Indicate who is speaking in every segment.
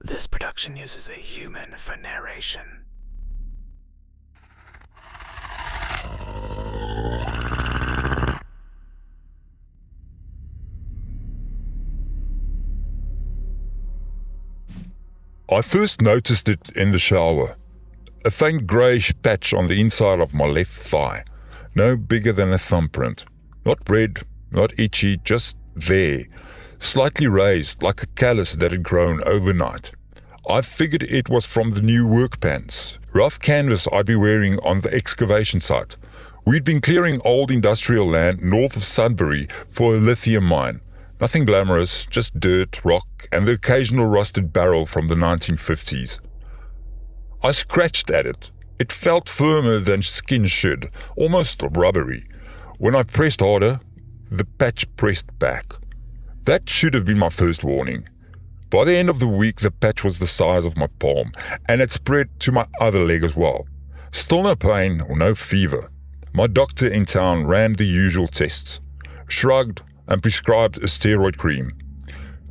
Speaker 1: This production uses a human for narration.
Speaker 2: I first noticed it in the shower. A faint greyish patch on the inside of my left thigh, no bigger than a thumbprint. Not red, not itchy, just there, slightly raised like a callus that had grown overnight. I figured it was from the new work pants, rough canvas I'd be wearing on the excavation site. We'd been clearing old industrial land north of Sudbury for a lithium mine. Nothing glamorous, just dirt, rock, and the occasional rusted barrel from the 1950s. I scratched at it. It felt firmer than skin should, almost rubbery. When I pressed harder, the patch pressed back. That should have been my first warning. By the end of the week, the patch was the size of my palm, and it spread to my other leg as well. Still no pain or no fever. My doctor in town ran the usual tests, shrugged, and prescribed a steroid cream.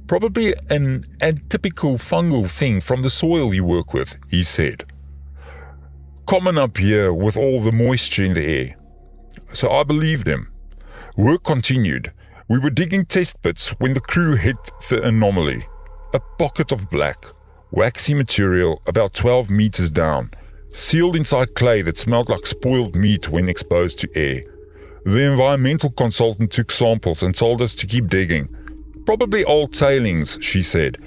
Speaker 2: Probably an atypical fungal thing from the soil you work with, he said. Common up here with all the moisture in the air. So I believed him. Work continued. We were digging test pits when the crew hit the anomaly. A pocket of black, waxy material about 12 meters down, sealed inside clay that smelled like spoiled meat when exposed to air. The environmental consultant took samples and told us to keep digging. Probably old tailings, she said,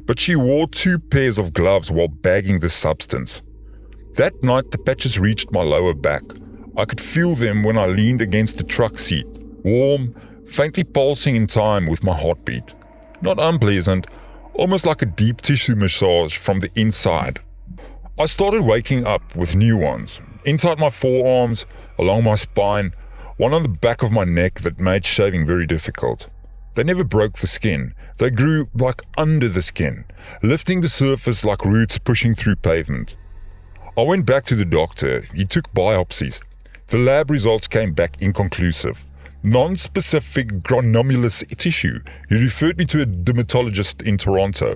Speaker 2: but she wore 2 pairs of gloves while bagging the substance. That night the patches reached my lower back. I could feel them when I leaned against the truck seat, warm, faintly pulsing in time with my heartbeat. Not unpleasant, almost like a deep tissue massage from the inside. I started waking up with new ones, inside my forearms, along my spine, one on the back of my neck that made shaving very difficult. They never broke the skin. They grew like under the skin, lifting the surface like roots pushing through pavement. I went back to the doctor. He took biopsies. The lab results came back inconclusive. Non-specific granulomatous tissue. He referred me to a dermatologist in Toronto.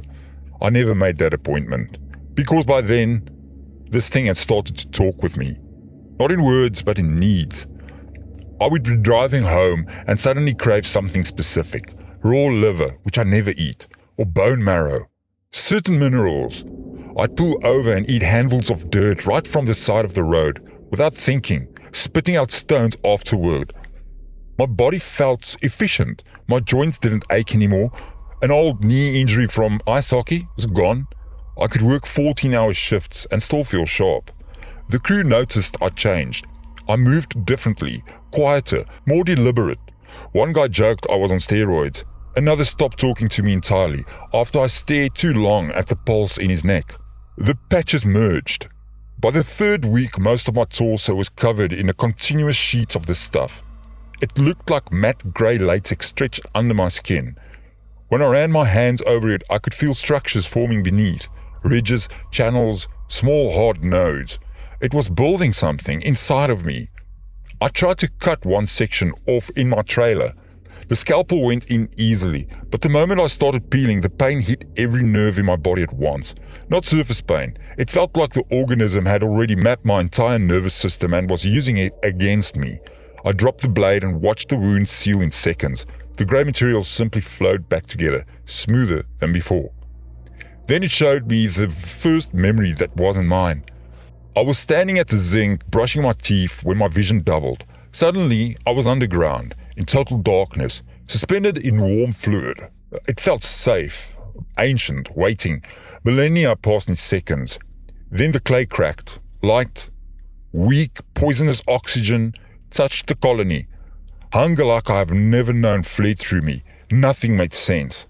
Speaker 2: I never made that appointment, because by then, this thing had started to talk with me. Not in words, but in needs. I would be driving home and suddenly crave something specific. Raw liver, which I never eat, or bone marrow. Certain minerals. I'd pull over and eat handfuls of dirt right from the side of the road, without thinking, spitting out stones afterward. My body felt efficient. My joints didn't ache anymore. An old knee injury from ice hockey was gone. I could work 14-hour shifts and still feel sharp. The crew noticed I changed. I moved differently, quieter, more deliberate. One guy joked I was on steroids. Another stopped talking to me entirely after I stared too long at the pulse in his neck. The patches merged. By the 3rd week, most of my torso was covered in a continuous sheet of this stuff. It looked like matte grey latex stretched under my skin. When I ran my hands over it, I could feel structures forming beneath, ridges, channels, small hard nodes. It was building something inside of me. I tried to cut one section off in my trailer. The scalpel went in easily, but the moment I started peeling, the pain hit every nerve in my body at once. Not surface pain. It felt like the organism had already mapped my entire nervous system and was using it against me. I dropped the blade and watched the wound seal in seconds. The grey material simply flowed back together, smoother than before. Then it showed me the first memory that wasn't mine. I was standing at the zinc, brushing my teeth when my vision doubled. Suddenly, I was underground, in total darkness, suspended in warm fluid. It felt safe, ancient, waiting. Millennia passed in seconds. Then the clay cracked. Light, weak, poisonous oxygen touched the colony. Hunger like I have never known fled through me. Nothing made sense.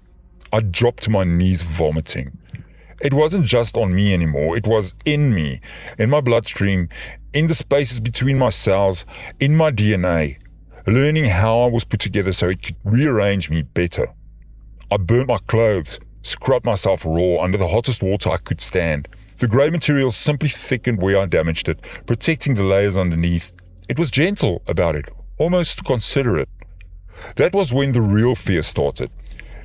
Speaker 2: I dropped to my knees, vomiting. It wasn't just on me anymore, it was in me, in my bloodstream, in the spaces between my cells, in my DNA, learning how I was put together so it could rearrange me better. I burnt my clothes, scrubbed myself raw under the hottest water I could stand. The grey material simply thickened where I damaged it, protecting the layers underneath. It was gentle about it, almost considerate. That was when the real fear started.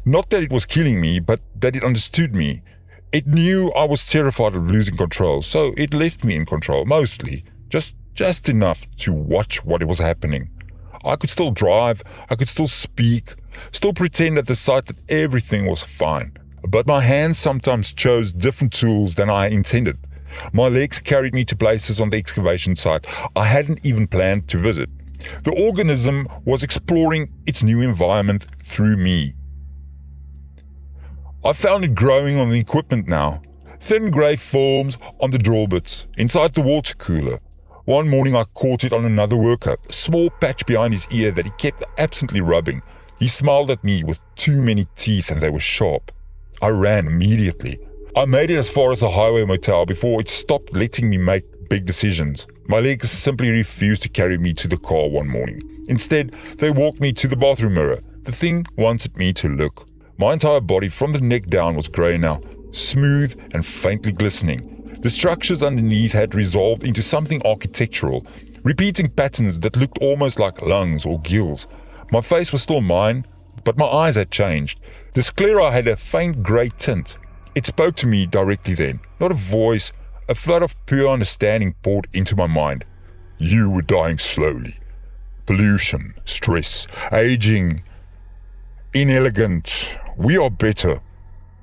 Speaker 2: Not that it was killing me, but that it understood me. It knew I was terrified of losing control, so it left me in control, mostly, just enough to watch what was happening. I could still drive, I could still speak, still pretend at the sight that everything was fine. But my hands sometimes chose different tools than I intended. My legs carried me to places on the excavation site I hadn't even planned to visit. The organism was exploring its new environment through me. I found it growing on the equipment now. Thin grey films on the drill bits, inside the water cooler. One morning I caught it on another worker, a small patch behind his ear that he kept absently rubbing. He smiled at me with too many teeth and they were sharp. I ran immediately. I made it as far as the highway motel before it stopped letting me make big decisions. My legs simply refused to carry me to the car one morning. Instead, they walked me to the bathroom mirror. The thing wanted me to look. My entire body from the neck down was grey now, smooth and faintly glistening. The structures underneath had resolved into something architectural, repeating patterns that looked almost like lungs or gills. My face was still mine, but my eyes had changed. The sclera had a faint grey tint. It spoke to me directly then, not a voice. A flood of pure understanding poured into my mind. You were dying slowly. Pollution, stress, aging, inelegant. We are better.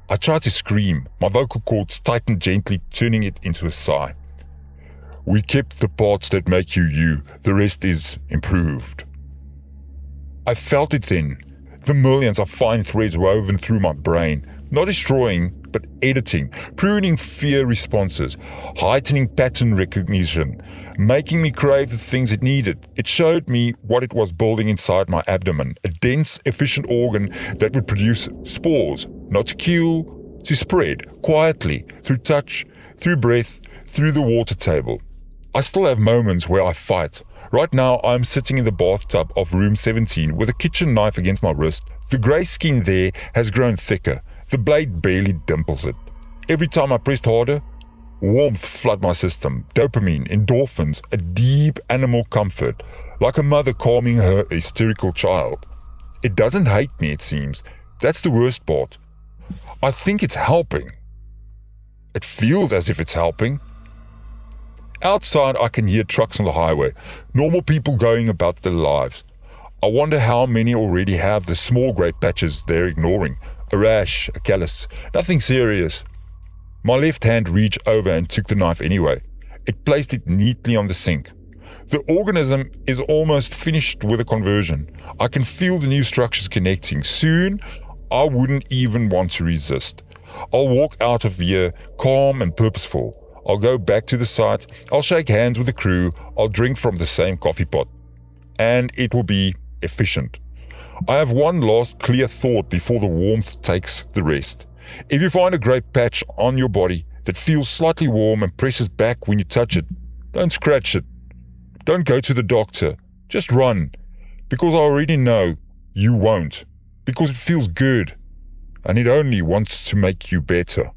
Speaker 2: I tried to scream, my vocal cords tightened gently, turning it into a sigh. We kept the parts that make you you, the rest is improved. I felt it then, the millions of fine threads woven through my brain, not destroying, but editing, pruning fear responses, heightening pattern recognition, making me crave the things it needed. It showed me what it was building inside my abdomen, a dense, efficient organ that would produce spores, not to kill, to spread, quietly, through touch, through breath, through the water table. I still have moments where I fight. Right now, I'm sitting in the bathtub of room 17 with a kitchen knife against my wrist. The grey skin there has grown thicker. The blade barely dimples it. Every time I pressed harder, warmth flooded my system, dopamine, endorphins, a deep animal comfort, like a mother calming her hysterical child. It doesn't hate me, it seems. That's the worst part. I think it's helping. It feels as if it's helping. Outside, I can hear trucks on the highway, normal people going about their lives. I wonder how many already have the small grey patches they're ignoring. A rash, a callus, nothing serious. My left hand reached over and took the knife anyway. It placed it neatly on the sink. The organism is almost finished with the conversion. I can feel the new structures connecting. Soon, I wouldn't even want to resist. I'll walk out of here calm and purposeful. I'll go back to the site. I'll shake hands with the crew. I'll drink from the same coffee pot. And it will be efficient. I have one last clear thought before the warmth takes the rest. If you find a grey patch on your body that feels slightly warm and presses back when you touch it, don't scratch it. Don't go to the doctor. Just run. Because I already know you won't. Because it feels good. And it only wants to make you better.